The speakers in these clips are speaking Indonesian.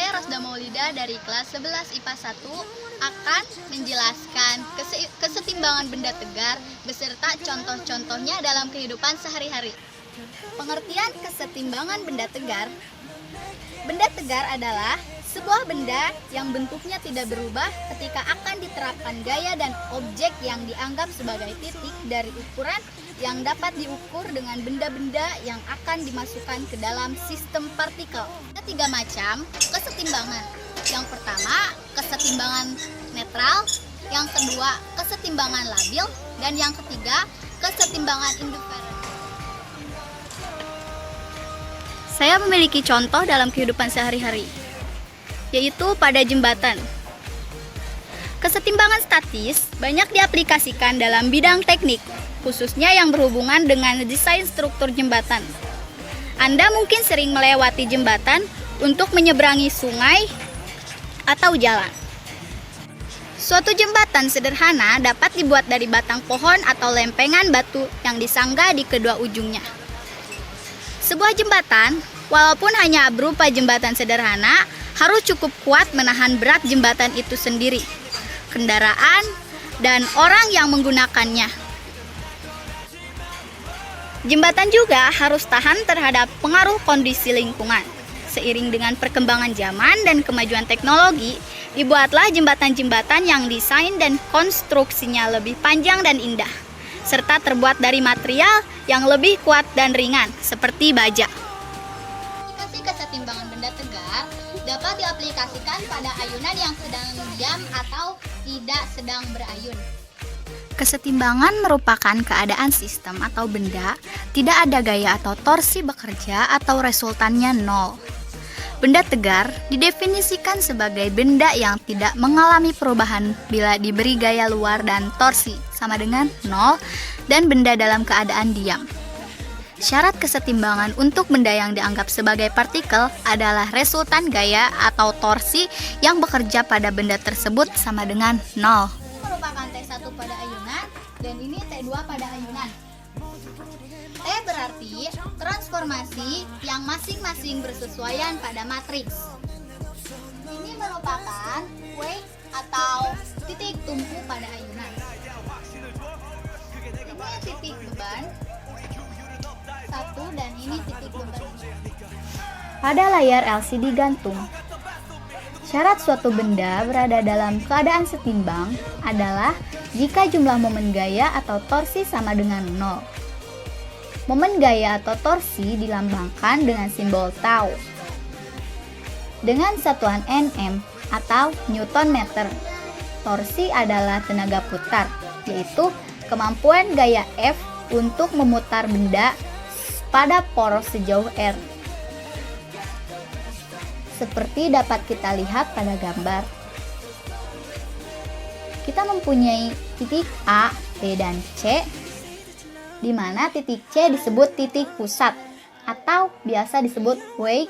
Saya Rosda Maulida dari kelas 11 IPA 1 akan menjelaskan kesetimbangan benda tegar beserta contoh-contohnya dalam kehidupan sehari-hari. Pengertian kesetimbangan benda tegar. Benda tegar adalah sebuah benda yang bentuknya tidak berubah ketika akan diterapkan gaya dan objek yang dianggap sebagai titik dari ukuran yang dapat diukur dengan benda-benda yang akan dimasukkan ke dalam sistem partikel. Ada 3 macam kesetimbangan. Yang pertama, kesetimbangan netral. Yang kedua, kesetimbangan labil. Dan yang ketiga, kesetimbangan indiferen. Saya memiliki contoh dalam kehidupan sehari-hari, yaitu pada jembatan. Kesetimbangan statis banyak diaplikasikan dalam bidang teknik, khususnya yang berhubungan dengan desain struktur jembatan. Anda mungkin sering melewati jembatan untuk menyeberangi sungai atau jalan. Suatu jembatan sederhana dapat dibuat dari batang pohon atau lempengan batu yang disangga di kedua ujungnya. Sebuah jembatan, walaupun hanya berupa jembatan sederhana, harus cukup kuat menahan berat jembatan itu sendiri, kendaraan, dan orang yang menggunakannya. Jembatan juga harus tahan terhadap pengaruh kondisi lingkungan. Seiring dengan perkembangan zaman dan kemajuan teknologi, dibuatlah jembatan-jembatan yang desain dan konstruksinya lebih panjang dan indah, serta terbuat dari material yang lebih kuat dan ringan, seperti baja. Aplikasi kesetimbangan benda tegar dapat diaplikasikan pada ayunan yang sedang diam atau tidak sedang berayun. Kesetimbangan merupakan keadaan sistem atau benda tidak ada gaya atau torsi bekerja atau resultannya nol. Benda tegar didefinisikan sebagai benda yang tidak mengalami perubahan bila diberi gaya luar dan torsi sama dengan nol dan benda dalam keadaan diam. Syarat kesetimbangan untuk benda yang dianggap sebagai partikel adalah resultan gaya atau torsi yang bekerja pada benda tersebut sama dengan nol. Merupakan T1 pada ayunan dan ini T2 pada ayunan. T berarti transformasi yang masing-masing bersesuaian pada matriks. Ini merupakan wake atau titik tumpu pada ayunan. Ini titik beban 1 dan ini titik beban 2. Pada layar LCD gantung, syarat suatu benda berada dalam keadaan setimbang adalah jika jumlah momen gaya atau torsi sama dengan 0. Momen gaya atau torsi dilambangkan dengan simbol tau dengan satuan Nm atau Newton meter. Torsi adalah tenaga putar, yaitu kemampuan gaya F untuk memutar benda pada poros sejauh R. Seperti dapat kita lihat pada gambar. Kita mempunyai titik A, B, dan C, di mana titik C disebut titik pusat atau biasa disebut wake,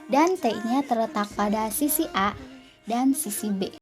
dan T-nya terletak pada sisi A dan sisi B.